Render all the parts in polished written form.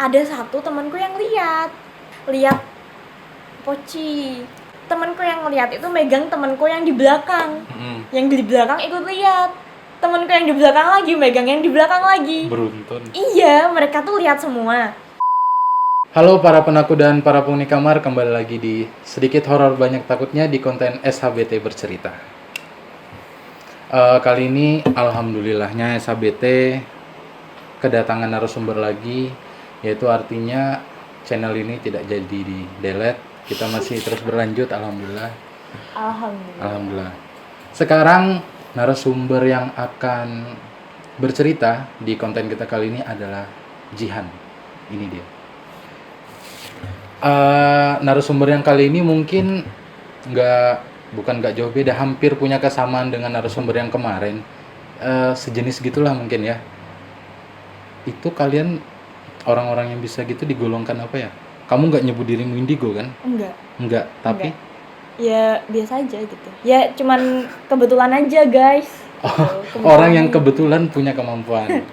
ada satu temanku yang lihat Poci. Temanku yang lihat itu megang temanku yang di belakang. Yang di belakang ikut lihat. Temanku yang di belakang lagi megang yang di belakang lagi. Beruntun. Iya, mereka tuh lihat semua. Halo para penakut dan para penghuni kamar, kembali lagi di Sedikit Horor Banyak Takutnya di konten SHBT Bercerita. Kali ini alhamdulillahnya SHBT kedatangan narasumber lagi, yaitu artinya channel ini tidak jadi di delete, kita masih terus berlanjut, alhamdulillah. Alhamdulillah. Sekarang narasumber yang akan bercerita di konten kita kali ini adalah Jihan. Ini dia. Narasumber yang kali ini mungkin bukan nggak jauh beda, hampir punya kesamaan dengan narasumber yang kemarin, sejenis gitulah mungkin ya. Itu kalian orang-orang yang bisa gitu digolongkan apa ya? Kamu nggak nyebut dirimu indigo kan? Enggak, tapi ya biasa aja gitu. Ya cuman kebetulan aja guys. Orang yang kebetulan punya kemampuan.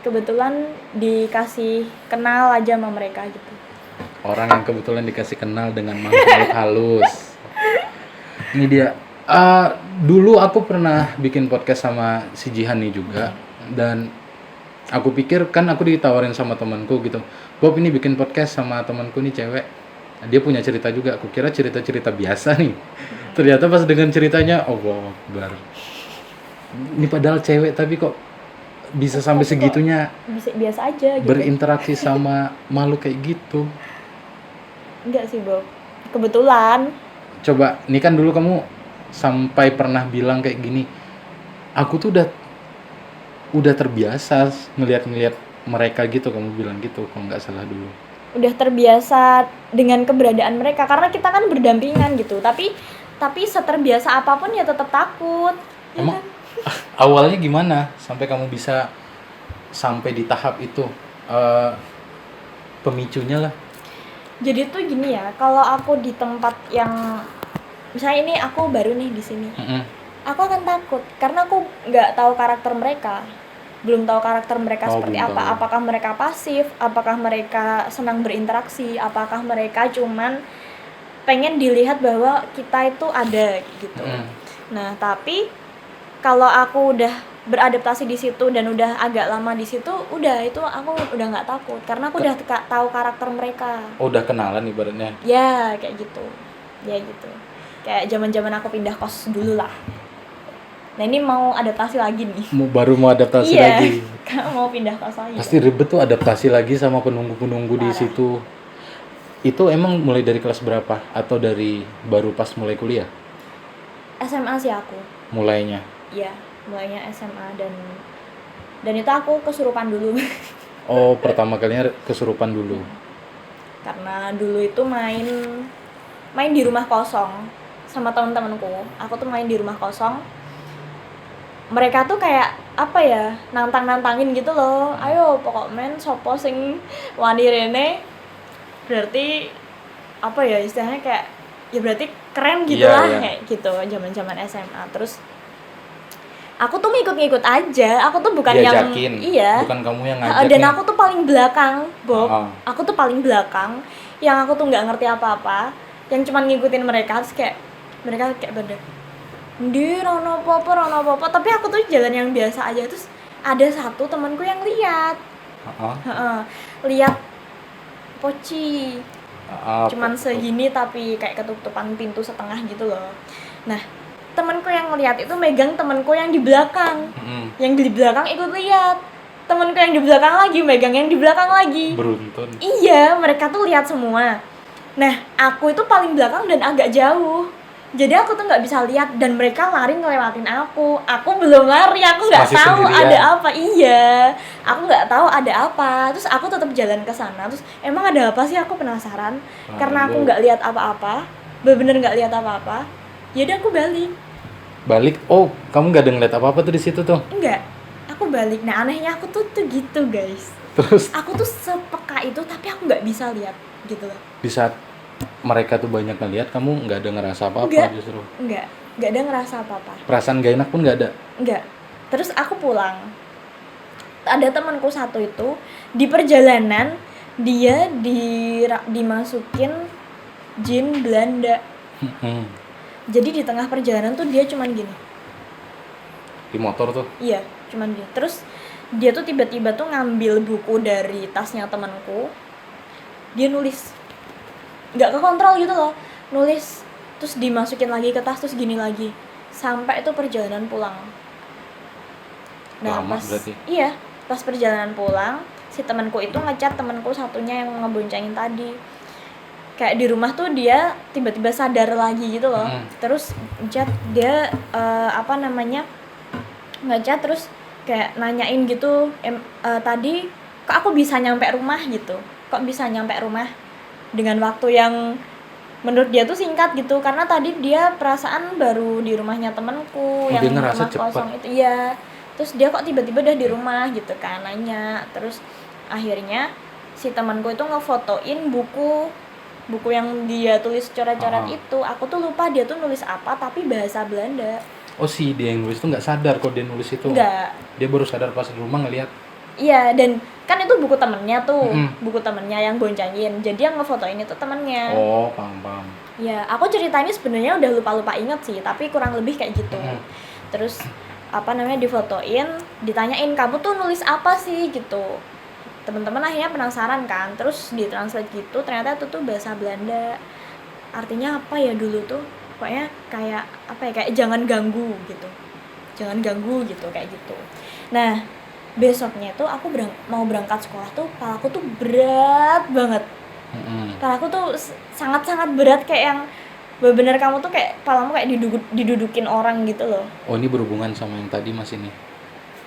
kebetulan dikasih kenal aja sama mereka gitu. Orang yang kebetulan dikasih kenal dengan makhluk halus. Ini dia. Dulu aku pernah bikin podcast sama si Jihan nih juga, dan aku pikir kan aku ditawarin sama temanku gitu, Bob ini bikin podcast sama temanku nih cewek, dia punya cerita juga. Aku kira cerita-cerita biasa nih, ternyata pas dengan ceritanya, Allahu Akbar, ini padahal cewek tapi kok bisa sampai segitunya, bisa biasa aja gitu. Berinteraksi sama makhluk kayak gitu. Enggak sih Bob, kebetulan. Coba, ini kan dulu kamu sampai pernah bilang kayak gini, aku tuh udah terbiasa ngelihat mereka gitu, kamu bilang gitu kalau nggak salah dulu. Udah terbiasa dengan keberadaan mereka karena kita kan berdampingan gitu, tapi seterbiasa apapun ya tetap takut. Emang ya kan? Awalnya gimana sampai kamu bisa sampai di tahap itu, pemicunya lah? Jadi tuh gini ya, kalau aku di tempat yang misalnya ini aku baru nih di sini, aku akan takut karena aku nggak tahu karakter mereka, belum tahu karakter mereka seperti apa. Apakah mereka pasif, apakah mereka senang berinteraksi, apakah mereka cuman pengen dilihat bahwa kita itu ada gitu. Nah tapi kalau aku udah beradaptasi di situ dan udah agak lama di situ, udah itu aku udah nggak takut karena aku udah tahu karakter mereka. Oh, udah kenalan ibaratnya? Ya kayak gitu, kayak zaman aku pindah kos dulu lah. Nah ini mau adaptasi lagi nih. Baru mau adaptasi lagi. Iya, mau pindah kos lagi. Pasti ribet tuh adaptasi lagi sama penunggu di situ. Itu emang mulai dari kelas berapa? Atau dari baru pas mulai kuliah? SMA sih aku. Mulainya? Iya, mulainya SMA dan itu aku kesurupan dulu. Oh, pertama kalinya kesurupan dulu. Karena dulu itu main di rumah kosong sama teman-temanku. Aku tuh main di rumah kosong. Mereka tuh kayak apa ya, nantangin gitu loh. Ayo pokok men sopo sing wani rene. Berarti apa ya istilahnya, kayak ya berarti keren gitu lah. Kayak gitu zaman-zaman SMA. Terus aku tuh ngikut-ngikut aja. Aku tuh bukan diajakin, iya. Bukan kamu yang ngajak. Dan aku tuh paling belakang, Bob. Aku tuh paling belakang. Yang aku tuh nggak ngerti apa-apa. Yang cuman ngikutin mereka. Terus kayak mereka kayak pada di rono popo. Tapi aku tuh jalan yang biasa aja. Terus ada satu temanku yang lihat. Lihat Poci. Cuman segini tapi kayak ketutupan pintu setengah gitu loh. Nah temanku yang ngeliat itu megang temanku yang di belakang. Yang di belakang ikut lihat. Temanku yang di belakang lagi megang yang di belakang lagi. Beruntun. Iya, mereka tuh lihat semua. Nah, aku itu paling belakang dan agak jauh. Jadi aku tuh nggak bisa lihat dan mereka lari ngelewatin aku. Aku belum lari, aku nggak tahu sendirian. Ada apa. Iya, aku nggak tahu ada apa. Terus aku tetap jalan ke sana. Terus emang ada apa sih? Aku penasaran. Karena aku nggak lihat apa-apa, bener-bener nggak lihat apa-apa. Yaudah aku balik. Oh, kamu nggak ada ngeliat apa-apa tuh di situ tuh? Enggak, aku balik. Nah anehnya aku tuh gitu guys. Terus? Aku tuh sepeka itu tapi aku nggak bisa lihat gitu loh. Di saat mereka tuh banyak ngeliat, kamu nggak ada ngerasa apa-apa? Justru? Nggak ada ngerasa apa-apa. Perasaan gak enak pun nggak ada? Nggak. Terus aku pulang. ada temanku satu itu di perjalanan dia dimasukin jin Belanda. Jadi di tengah perjalanan tuh dia cuman gini. Di motor tuh? Iya, cuman gini. Terus dia tuh tiba-tiba tuh ngambil buku dari tasnya temanku. Dia nulis. Nggak kekontrol gitu loh. Nulis terus dimasukin lagi ke tas terus gini lagi. Sampai itu perjalanan pulang. Nah, lama berarti? Iya, pas perjalanan pulang, si temanku itu ngechat temanku satunya yang ngeboncengin tadi. Kayak di rumah tuh dia tiba-tiba sadar lagi gitu loh. Terus ngechat dia ngechat terus kayak nanyain gitu, tadi kok aku bisa nyampe rumah gitu. Kok bisa nyampe rumah dengan waktu yang menurut dia tuh singkat gitu, karena tadi dia perasaan baru di rumahnya temanku yang dia ngerasa rumah kosong itu. Iya. Terus dia kok tiba-tiba udah di rumah gitu kan, nanya. Terus akhirnya si temanku itu ngefotoin buku yang dia tulis coret-coret itu. Aku tuh lupa dia tuh nulis apa, tapi bahasa Belanda. Oh, si dia yang nulis tuh nggak sadar kok dia nulis itu? Nggak. Dia baru sadar pas di rumah ngeliat? Iya, dan kan itu buku temennya tuh, buku temennya yang boncengin. Jadi yang ngefotoin itu temennya. Oh, paham. Ya, aku ceritanya sebenarnya udah lupa-lupa inget sih, tapi kurang lebih kayak gitu. Terus difotoin, ditanyain kamu tuh nulis apa sih gitu. Teman-teman akhirnya penasaran kan, terus ditranslate gitu, ternyata itu tuh bahasa Belanda. Artinya apa ya dulu tuh? Pokoknya kayak kayak jangan ganggu gitu. Jangan ganggu gitu, kayak gitu. Nah, besoknya tuh aku mau berangkat sekolah tuh kepalaku tuh berat banget. Kepalaku tuh sangat-sangat berat, kayak yang bener-bener kamu tuh kayak kepalamu kayak didudukin orang gitu loh. Oh, ini berhubungan sama yang tadi Mas ini?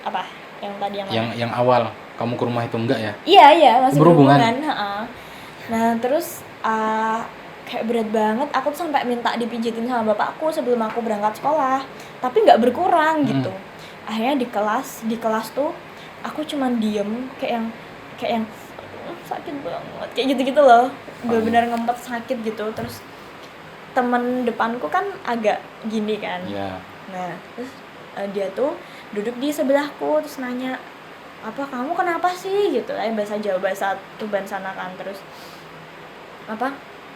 Apa? Yang tadi yang awal kamu ke rumah itu enggak ya? Iya, masih berhubungan. Nah, terus kayak berat banget. Aku tuh sampai minta dipijitin sama bapakku sebelum aku berangkat sekolah, tapi nggak berkurang gitu. Akhirnya di kelas tuh aku cuman diem kayak yang sakit banget kayak gitu loh, benar-benar ngempet sakit gitu. Terus temen depanku kan agak gini kan. Nah, terus dia tuh duduk di sebelahku terus nanya, apa kamu kenapa sih gitu, bahasa Jawa, bahasa Tuban sana kan. Terus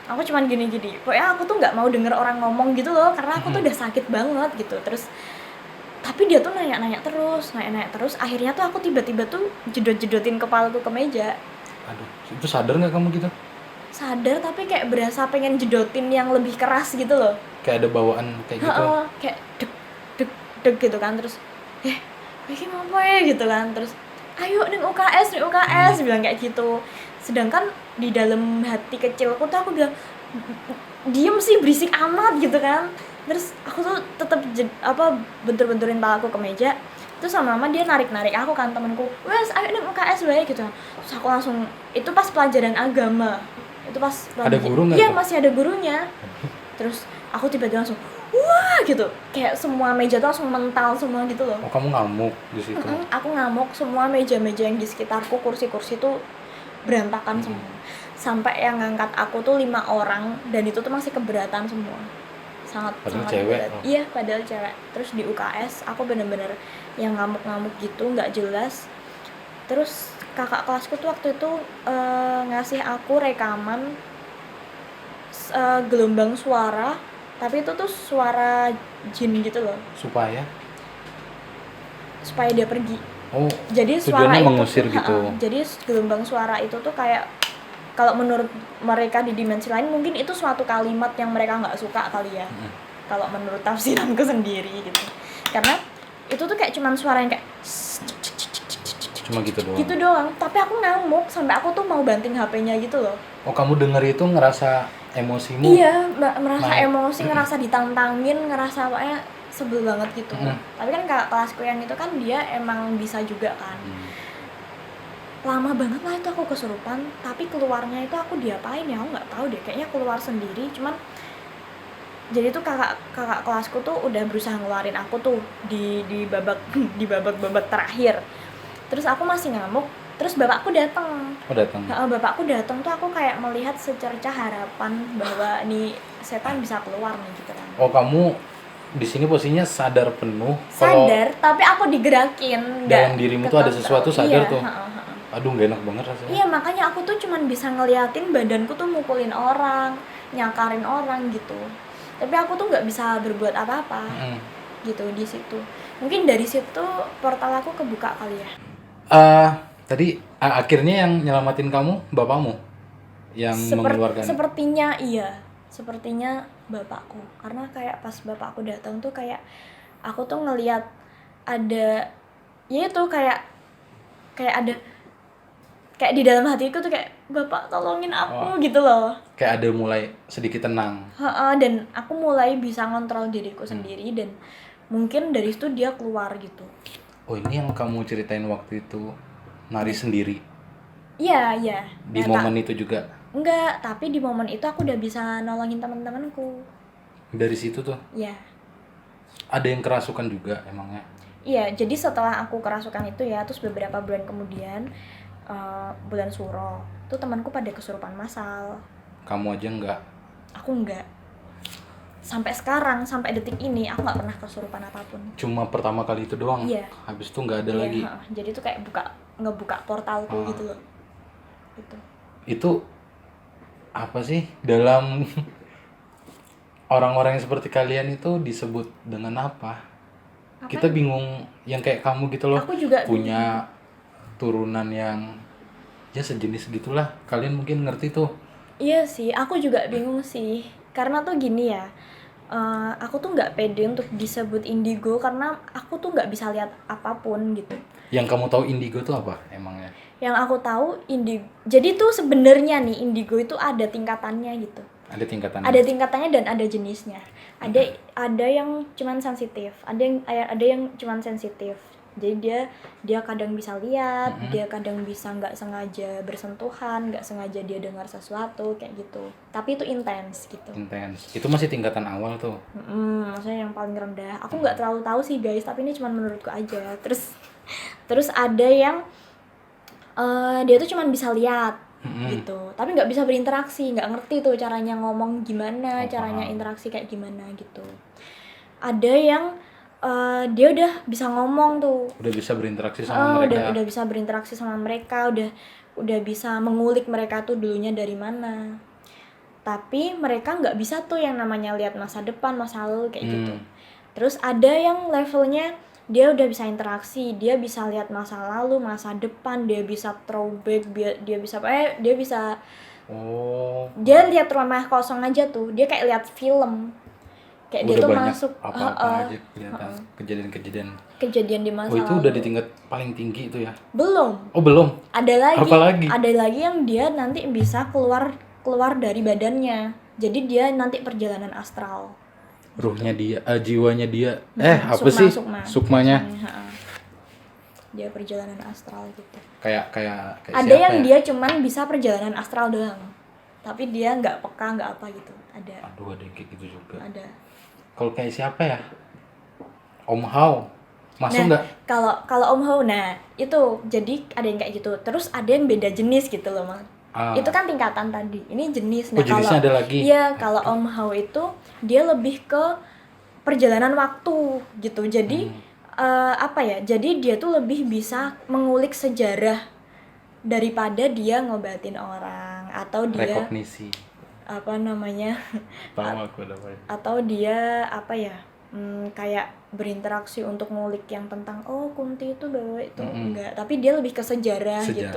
aku cuman gini, pokoknya aku tuh nggak mau denger orang ngomong gitu loh, karena aku tuh udah sakit banget gitu. Terus tapi dia tuh nanya terus, akhirnya tuh aku tiba-tiba tuh jedot-jedotin kepalaku ke meja. Aduh, itu sadar nggak kamu gitu? Sadar, tapi kayak berasa pengen jedotin yang lebih keras gitu loh. Kayak ada bawaan kayak gitu? Kayak deg gitu kan. Terus lagi apa ya gitu kan. Terus ayo nih UKS bilang kayak gitu. Sedangkan di dalam hati kecilku tuh aku bilang, diem sih, berisik amat gitu kan. Terus aku tuh tetap bentur-benturin palaku ke meja. Terus lama-lama dia narik aku kan, temanku, wes ayo nih UKS wae gitu. Terus aku langsung, itu pas pelajaran agama, itu pas ada guru nggak? Iya, masih ada gurunya. Terus aku tiba-tiba langsung wah gitu, kayak semua meja tuh langsung mental semua gitu loh. Oh, kamu ngamuk di situ? Aku ngamuk, semua meja-meja yang di sekitarku, kursi-kursi tuh berantakan semua. Sampai yang ngangkat aku tuh 5 orang, dan itu tuh masih keberatan semua. Sangat cewek berat. Iya, padahal cewek. Terus di UKS aku bener-bener yang ngamuk-ngamuk gitu, nggak jelas. Terus kakak kelasku tuh waktu itu ngasih aku rekaman gelombang suara, tapi itu tuh suara jin gitu loh. Supaya dia pergi. Oh, jadi suara itu mengusir tuh, gitu. Jadi gelombang suara itu tuh kayak, kalau menurut mereka di dimensi lain mungkin itu suatu kalimat yang mereka nggak suka kali ya. Kalau menurut tafsiranku sendiri gitu. Karena itu tuh kayak cuman suara yang kayak cuma gitu doang. Gitu doang, tapi aku ngamuk sampai aku tuh mau banting HP-nya gitu loh. Oh, kamu denger itu ngerasa emosimu? Iya, merasa emosi, ngerasa ditantangin, ngerasa apanya sebel banget gitu. Tapi kan kakak kelasku yang itu kan dia emang bisa juga kan. Lama banget lah itu aku kesurupan, tapi keluarnya itu aku diapain ya, aku nggak tahu deh, kayaknya keluar sendiri. Cuman jadi tuh kakak kelasku tuh udah berusaha ngeluarin aku tuh di babak terakhir. Terus aku masih ngamuk, terus bapakku datang. Bapakku datang tuh aku kayak melihat secercah harapan bahwa nih setan bisa keluar nih gitu kan. Oh, kamu di sini posisinya sadar penuh kalau Sadar, tapi aku digerakin. dalam dirimu tuh ada sesuatu, sadar iya, tuh. Aduh, gak enak banget rasanya. Iya, makanya aku tuh cuman bisa ngeliatin badanku tuh mukulin orang, nyakarin orang gitu. Tapi aku tuh nggak bisa berbuat apa-apa gitu di situ. Mungkin dari situ portal aku kebuka kali ya. Tadi akhirnya yang nyelamatin kamu bapakmu yang mengeluarkan. Sepertinya iya, sepertinya bapakku. Karena kayak pas bapakku datang tuh kayak aku tuh ngeliat ada, ya itu kayak ada, kayak di dalam hatiku tuh kayak bapak tolongin aku gitu loh. Kayak ada mulai sedikit tenang. Dan aku mulai bisa ngontrol diriku sendiri dan mungkin dari situ dia keluar gitu. Oh, ini yang kamu ceritain waktu itu nari sendiri. Iya. Di momen itu juga. Enggak, tapi di momen itu aku udah bisa nolongin teman-temanku. Dari situ tuh. Iya. Ada yang kerasukan juga emangnya. Iya, jadi setelah aku kerasukan itu ya, terus beberapa bulan kemudian bulan Suro, tuh temanku pada kesurupan massal. Kamu aja enggak? Aku enggak. Sampai sekarang, sampai detik ini aku nggak pernah kesurupan apapun. Cuma pertama kali itu doang. Iya. Habis itu nggak ada lagi. Jadi itu kayak ngebuka portalku gitu loh. Itu apa sih dalam orang-orang yang seperti kalian itu disebut dengan apa? Kita bingung, yang kayak kamu gitu loh. Aku juga punya turunan yang ya sejenis gitulah. Kalian mungkin ngerti tuh. Iya sih, aku juga bingung sih. Karena tuh gini ya, aku tuh nggak pede untuk disebut indigo karena aku tuh nggak bisa lihat apapun gitu. Yang kamu tahu indigo tuh apa emangnya? Yang aku tahu indigo, jadi tuh sebenarnya nih indigo itu ada tingkatannya gitu. Ada tingkatannya. Ada tingkatannya dan ada jenisnya. Ada yang cuman sensitif, ada yang cuman sensitif. Jadi dia kadang bisa lihat, dia kadang bisa nggak sengaja bersentuhan, nggak sengaja dia dengar sesuatu kayak gitu. Tapi itu intens gitu. Intens. Itu masih tingkatan awal tuh. Maksudnya yang paling rendah. Aku nggak terlalu tahu sih guys, tapi ini cuma menurutku aja. Terus ada yang dia tuh cuma bisa lihat gitu, tapi nggak bisa berinteraksi, nggak ngerti tuh caranya ngomong gimana, caranya interaksi kayak gimana gitu. Ada yang dia udah bisa ngomong tuh, udah bisa berinteraksi sama mereka, udah bisa berinteraksi sama mereka, udah bisa mengulik mereka tuh dulunya dari mana. Tapi mereka nggak bisa tuh yang namanya lihat masa depan, masa lalu kayak gitu. Terus ada yang levelnya dia udah bisa interaksi, dia bisa lihat masa lalu, masa depan, dia bisa throwback, dia bisa dia lihat rumah kosong aja tuh, dia kayak lihat film, kayak udah dia tuh banyak masuk apa-apa aja kelihatan kejadian di masa itu lalu. udah di tingkat paling tinggi itu ya? Belum. Ada lagi yang dia nanti bisa keluar dari badannya, jadi dia nanti perjalanan astral. Ruhnya dia, jiwanya dia, sukmanya. Dia perjalanan astral gitu. Kayak ada yang dia cuman bisa perjalanan astral doang, tapi dia nggak peka, nggak apa gitu. Ada yang kayak gitu juga. Ada. Kalau kayak siapa ya? Om Hao masuk nggak? Kalau Om Hao, nah itu jadi ada yang kayak gitu. Terus ada yang beda jenis gitu loh, Mang. Itu kan tingkatan tadi. Ini jenis. Nah, jenisnya ada lagi. Iya, kalau Om Hao itu dia lebih ke perjalanan waktu gitu. Jadi jadi dia tuh lebih bisa mengulik sejarah daripada dia ngobatin orang, atau dia rekognisi. Tahu aku namanya. Atau dia kayak berinteraksi untuk ngulik yang tentang Kunti itu bawa itu enggak, tapi dia lebih ke sejarah. Gitu.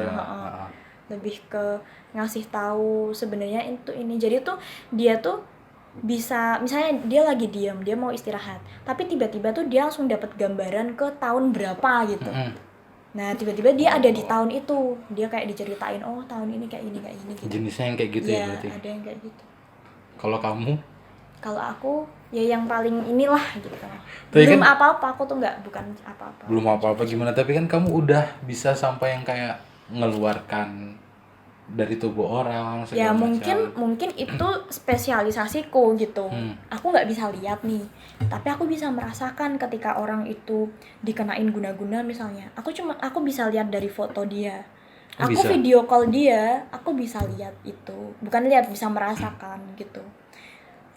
Lebih ke ngasih tahu sebenarnya itu ini. Jadi tuh dia tuh bisa, misalnya dia lagi diam, dia mau istirahat, tapi tiba-tiba tuh dia langsung dapat gambaran ke tahun berapa gitu. Nah tiba-tiba dia ada di tahun itu, dia kayak diceritain tahun ini kayak ini gitu. Jenisnya yang kayak gitu ya berarti? Ada yang kayak gitu. Kalau kamu? Kalau aku ya yang paling inilah gitu. Belum apa-apa, aku tuh bukan apa-apa. Belum apa-apa gimana, tapi kan kamu udah bisa sampai yang kayak ngeluarkan dari tubuh orang ya mungkin itu spesialisasiku gitu. Aku nggak bisa lihat nih, tapi aku bisa merasakan ketika orang itu dikenain guna-guna misalnya. Aku bisa lihat dari foto dia, aku video call dia, aku bisa lihat itu, bukan lihat, bisa merasakan gitu.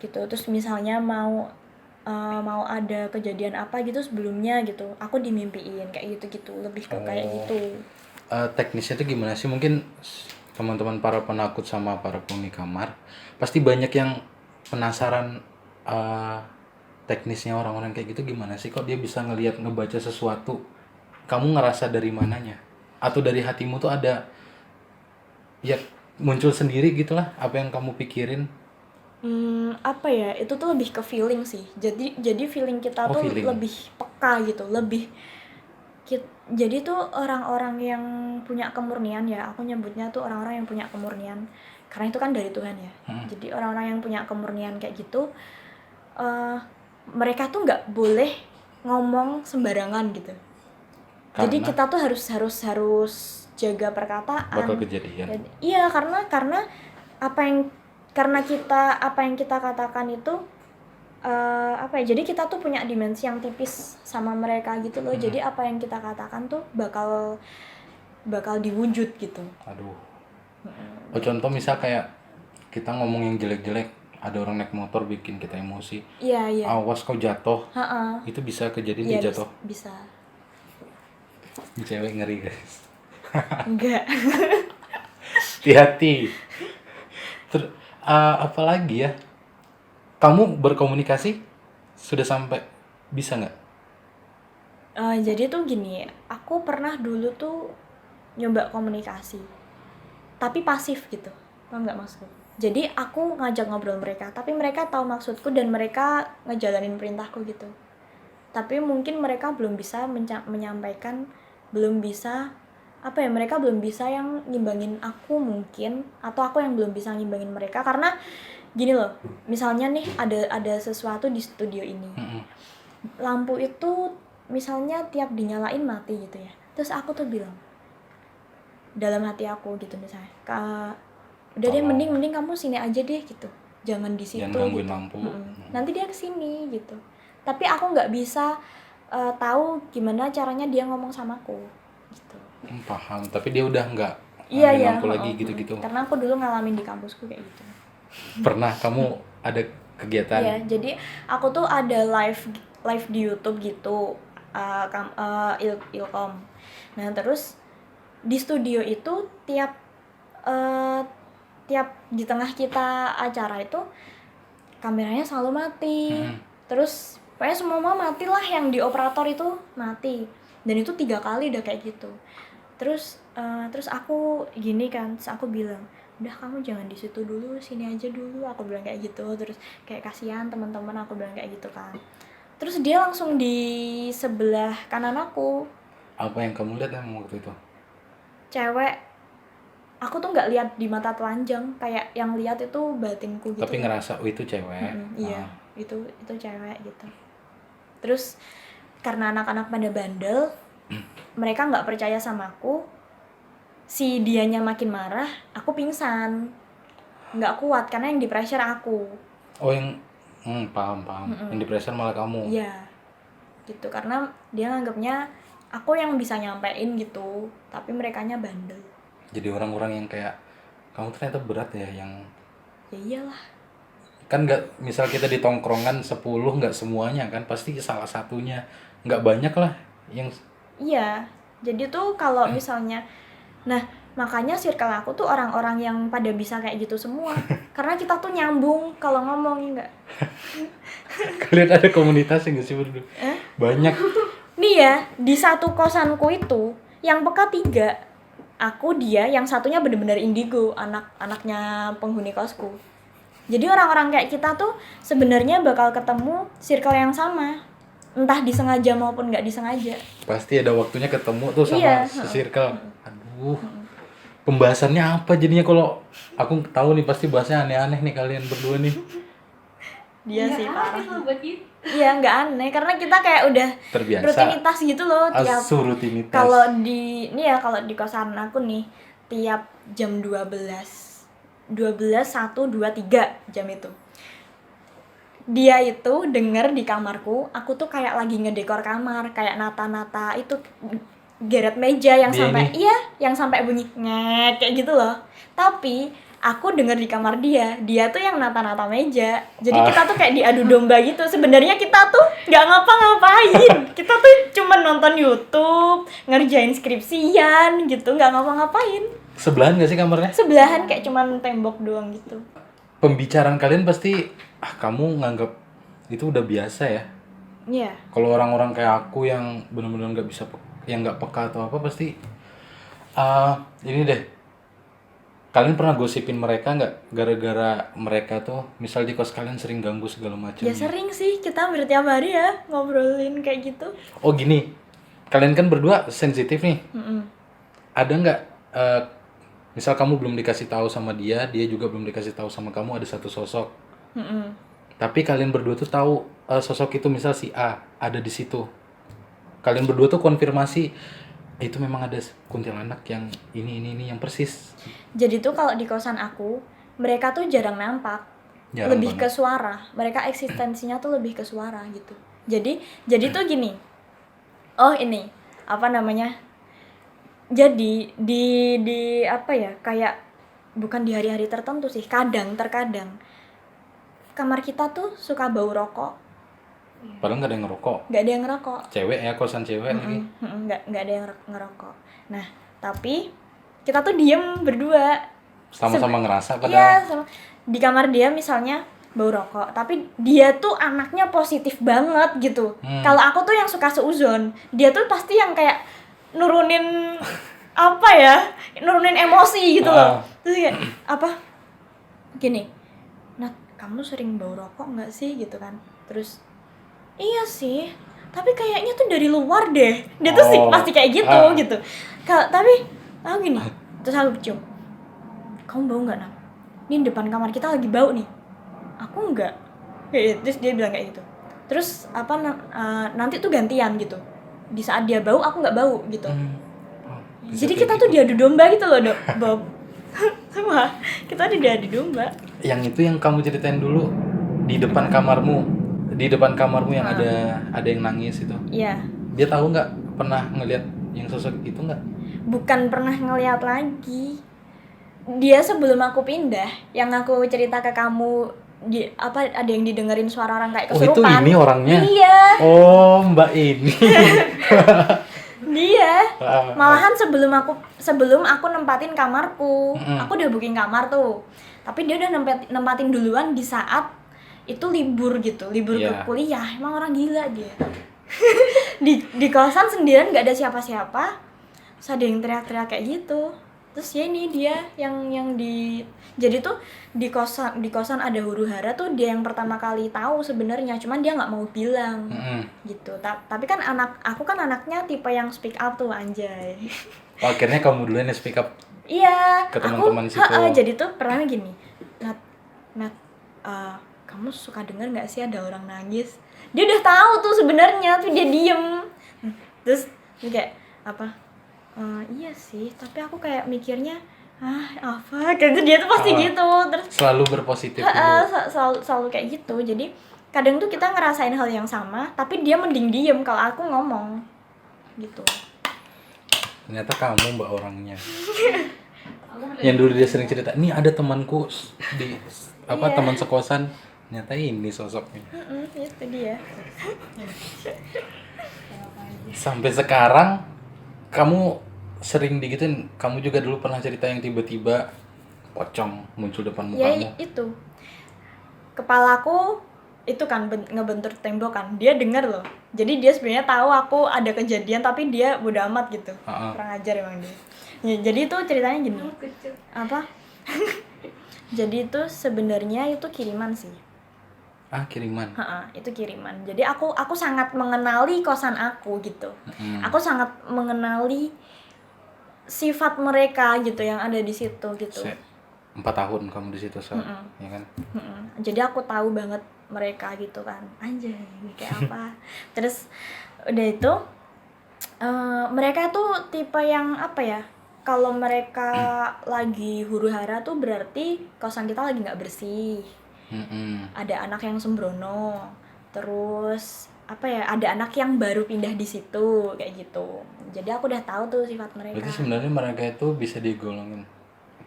Terus misalnya mau mau ada kejadian apa gitu sebelumnya gitu, aku dimimpiin kayak gitu lebih ke kayak gitu. Teknisnya itu gimana sih? Mungkin teman-teman para penakut sama para penghuni kamar pasti banyak yang penasaran, teknisnya orang-orang kayak gitu gimana sih, kok dia bisa ngebaca sesuatu, kamu ngerasa dari mananya, atau dari hatimu tuh ada ya muncul sendiri gitulah apa yang kamu pikirin. Apa ya, itu tuh lebih ke feeling sih, jadi feeling kita tuh Feeling. lebih peka gitu, jadi tuh orang-orang yang punya kemurnian ya, aku nyebutnya tuh orang-orang yang punya kemurnian karena itu kan dari Tuhan ya. Jadi orang-orang yang punya kemurnian kayak gitu, mereka tuh nggak boleh ngomong sembarangan gitu. Jadi Karena kita tuh harus jaga perkataan. bakal kejadian. Iya, karena apa yang kita katakan itu apa ya, jadi kita tuh punya dimensi yang tipis sama mereka gitu loh. Jadi apa yang kita katakan tuh bakal diwujud gitu. Aduh. Contoh misal kayak kita ngomong yang jelek-jelek, ada orang naik motor bikin kita emosi. Iya. Awas kau jatuh. Ha-ha. Itu bisa kejadian Iya, dia jatuh. bisa. Ini cewek ngeri guys. Enggak. Hati-hati. Apalagi ya? Kamu berkomunikasi sudah sampai bisa nggak? Jadi tuh gini, aku pernah dulu tuh nyoba komunikasi, tapi pasif gitu, paham nggak maksudku? Jadi aku ngajak ngobrol mereka, tapi mereka tahu maksudku dan mereka ngejalanin perintahku gitu. Tapi mungkin mereka belum bisa menyampaikan, belum bisa apa ya, mereka belum bisa yang ngimbangin aku mungkin, atau aku yang belum bisa ngimbangin mereka. Karena gini loh, misalnya nih ada sesuatu di studio ini, lampu itu misalnya tiap dinyalain mati gitu ya, terus aku tuh bilang dalam hati aku gitu misalnya, udah deh, mending kamu sini aja deh gitu, jangan di situ, jangan gangguin gitu. lampu. Nanti dia kesini gitu, tapi aku nggak bisa tahu gimana caranya dia ngomong sama aku gitu. Paham, tapi dia udah nggak Iya lampu lagi gitu-gitu. Karena aku dulu ngalamin di kampusku kayak gitu. Pernah kamu ada kegiatan? Iya, jadi aku tuh ada live di YouTube gitu, Ilkom. Nah terus di studio itu tiap di tengah kita acara itu kameranya selalu mati. Terus pokoknya semua mati lah, yang di operator itu mati. Dan itu 3 kali udah kayak gitu. Terus aku gini kan, terus aku bilang, udah kamu jangan di situ dulu, sini aja dulu, aku bilang kayak gitu. Terus kayak kasihan teman-teman, aku bilang kayak gitu kan. Terus dia langsung di sebelah kanan aku. Apa yang kamu lihat emang waktu itu? Cewek. Aku tuh nggak lihat di mata telanjang, kayak yang lihat itu batinku gitu. Tapi ngerasa itu cewek. Iya, itu cewek gitu. Terus karena anak-anak pada bandel, mereka nggak percaya sama aku. Si dianya makin marah, aku pingsan, nggak kuat karena yang di pressure aku. Yang paham. Yang di pressure malah kamu. Iya, gitu, karena dia nganggapnya aku yang bisa nyampein gitu, tapi merekanya bandel. Jadi orang-orang yang kayak kamu ternyata berat ya, yang Ya iyalah. Kan nggak, misal kita di tongkrongan 10, nggak semuanya kan, pasti salah satunya, nggak banyak lah yang. Iya, jadi tuh kalau misalnya, nah makanya circle aku tuh orang-orang yang pada bisa kayak gitu semua. Karena kita tuh nyambung kalau ngomong, enggak. Kalian ada komunitas nggak sih berdua? Banyak. Nih ya, di satu kosanku itu yang peka 3. Aku, dia, yang satunya bener-bener indigo, anaknya penghuni kosku. Jadi orang-orang kayak kita tuh sebenarnya bakal ketemu circle yang sama, entah disengaja maupun nggak disengaja. Pasti ada waktunya ketemu tuh sama circle. Aduh. Pembahasannya apa jadinya? Kalau aku tahu nih pasti bahasnya aneh-aneh nih kalian berdua nih. Dia sih parah. Iya, nggak aneh karena kita kayak udah terbiasa, rutinitas gitu loh tiap. Rutinitas. Kalau di kosan aku nih, tiap jam 12, 1, 2, 3 jam itu. Dia itu denger di kamarku, aku tuh kayak lagi ngedekor kamar, kayak nata-nata itu geret meja yang dia sampai yang sampai bunyi ngek kayak gitu loh. Tapi aku denger di kamar dia tuh yang nata-nata meja. Jadi kita tuh kayak diadu domba gitu. Sebenarnya kita tuh nggak ngapa-ngapain. Kita tuh cuma nonton YouTube, ngerjain skripsian gitu, nggak ngapa-ngapain. Sebelahan gak sih kamarnya? Sebelahan kayak cuman tembok doang gitu. Pembicaraan kalian pasti kamu nganggap itu udah biasa ya. Iya. Kalau orang-orang kayak aku yang benar-benar nggak bisa yang nggak peka atau apa pasti ini deh. Kalian pernah gosipin mereka nggak gara-gara mereka tuh misal di kos kalian sering ganggu segala macam? Ya sering sih, kita hampir tiap hari ya ngobrolin kayak gitu. Oh gini, kalian kan berdua sensitif nih. Ada nggak misal kamu belum dikasih tahu sama dia juga belum dikasih tahu sama kamu, ada satu sosok. Tapi kalian berdua tuh tahu sosok itu misal si A ada di situ. Kalian berdua tuh konfirmasi itu memang ada kuntilanak yang ini yang persis. Jadi tuh kalau di kosan aku, mereka tuh jarang nampak. Jarang lebih banget. ke suara. Mereka eksistensinya tuh lebih ke suara gitu. Jadi tuh gini. Oh, ini apa namanya? Jadi di apa ya? Kayak bukan di hari-hari tertentu sih, terkadang kamar kita tuh suka bau rokok. Padahal nggak ada yang ngerokok. Nggak ada yang ngerokok. Cewek ya, kosan cewek lagi. Nggak ada yang ngerokok. Nah, tapi kita tuh diem berdua. Sama-sama ngerasa padahal. Iya, sama. Di kamar dia misalnya bau rokok, tapi dia tuh anaknya positif banget gitu. Kalau aku tuh yang suka seuzon, dia tuh pasti yang kayak nurunin apa ya? Nurunin emosi gitu loh. Terus kayak apa? Gini. Nat, kamu sering bau rokok nggak sih gitu kan? Terus iya sih, tapi kayaknya tuh dari luar deh. Dia tuh sih pasti kayak gitu gitu. Tapi aku gini, terus aku cium. Kamu bau nggak, Nak? Ini depan kamar kita lagi bau nih. Aku enggak. Terus dia bilang kayak gitu. Terus apa nanti tuh gantian gitu. Di saat dia bau, aku nggak bau gitu. Jadi kita tuh diadu domba gitu loh, Bob. Sama kita diadu domba. Yang itu yang kamu ceritain dulu di depan kamarmu. Di depan kamarmu yang ada yang nangis itu. Iya. Dia tahu nggak, pernah ngelihat yang sosok itu nggak? Bukan pernah ngeliat lagi. Dia sebelum aku pindah, yang aku cerita ke kamu ada yang didengerin suara orang kayak kesurupan. Oh, itu ini orangnya? Iya. Oh, Mbak ini. Dia. Malahan sebelum aku nempatin kamarku. Aku udah booking kamar tuh. Tapi dia udah nempatin duluan di saat itu libur gitu, libur ke kuliah. Emang orang gila dia. di kosan sendirian nggak ada siapa-siapa, terus ada yang teriak-teriak kayak gitu. Terus ya ini dia yang jadi tuh di kosan ada huru-hara tuh dia yang pertama kali tahu sebenarnya, cuman dia nggak mau bilang gitu. Tapi kan aku kan anaknya tipe yang speak up tuh, anjay. Oh, akhirnya kamu duluan yang speak up. Iya, ke teman-teman situ. Jadi tuh pernah gini, Nat, kamu suka denger nggak sih ada orang nangis? Dia udah tahu tuh sebenarnya, tapi dia diem. Terus dia kayak apa? Iya sih, tapi aku kayak mikirnya apa? Kayak dia tuh pasti gitu. Terus selalu berpositif dulu. Selalu kayak gitu. Jadi kadang tuh kita ngerasain hal yang sama, tapi dia mending diem kalau aku ngomong gitu. Ternyata kamu Mbak orangnya. Yang dulu dia sering cerita, nih ada temanku di teman sekosan, ternyata ini sosoknya. Itu dia. Sampai sekarang kamu sering digituin. Kamu juga dulu pernah cerita yang tiba-tiba pocong muncul depan mukamu. Ya itu. Kepalaku itu kan ngebentur tembok kan. Dia dengar loh. Jadi dia sebenarnya tahu aku ada kejadian, tapi dia bodo amat gitu. Kurang ajar emang dia. Ya, jadi itu ceritanya gini. Apa? Jadi itu sebenarnya itu kiriman sih. Kiriman. Itu kiriman. Jadi aku sangat mengenali kosan aku gitu. Aku sangat mengenali sifat mereka gitu yang ada di situ gitu. 4 tahun kamu di situ, ya kan? Jadi aku tahu banget mereka gitu kan. Anjay, kayak apa. Terus udah itu mereka tuh tipe yang apa ya? Kalau mereka lagi huru-hara tuh berarti kosan kita lagi nggak bersih. Ada anak yang sembrono, terus apa ya, ada anak yang baru pindah di situ kayak gitu. Jadi aku udah tahu tuh sifat mereka. Berarti sebenarnya mereka itu bisa digolongin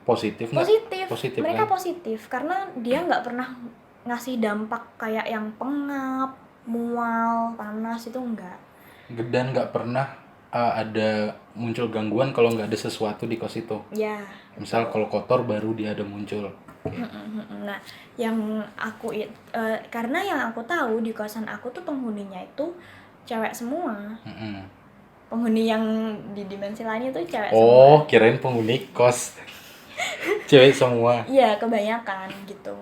Positif nggak? Positif. Mereka kan? positif karena dia nggak pernah ngasih dampak kayak yang pengap, mual, panas, itu enggak. Dan nggak pernah ada muncul gangguan kalau nggak ada sesuatu di kos itu. Ya. Misal kalau kotor baru dia ada muncul. Nah, yang karena yang aku tahu di kosan aku tuh penghuninya itu cewek semua. Penghuni yang di dimensi lain itu cewek semua. Oh, kirain penghuni kos cewek semua. Iya, kebanyakan gitu.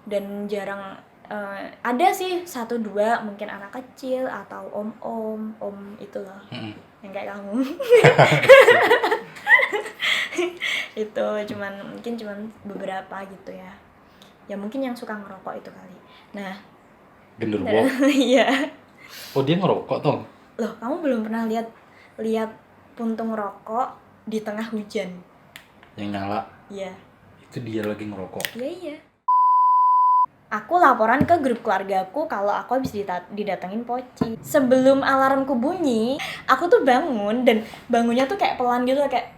Dan jarang ada sih 1-2 mungkin anak kecil atau om itu loh. Yang kayak kamu. Itu mungkin cuman beberapa gitu ya. Ya mungkin yang suka ngerokok itu kali. Nah, Genderuwo. iya. Oh, dia ngerokok toh? Loh, kamu belum pernah lihat puntung rokok di tengah hujan? Yang nyala. Iya. Itu dia lagi ngerokok. Iya. Aku laporan ke grup keluargaku kalau aku habis didatengin Poci. Sebelum alarmku bunyi, aku tuh bangun dan bangunnya tuh kayak pelan gitu kayak.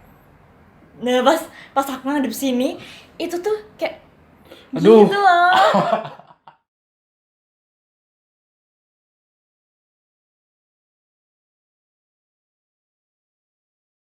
Nah, pas aku ngadep sini, itu tuh kayak aduh, gitu loh.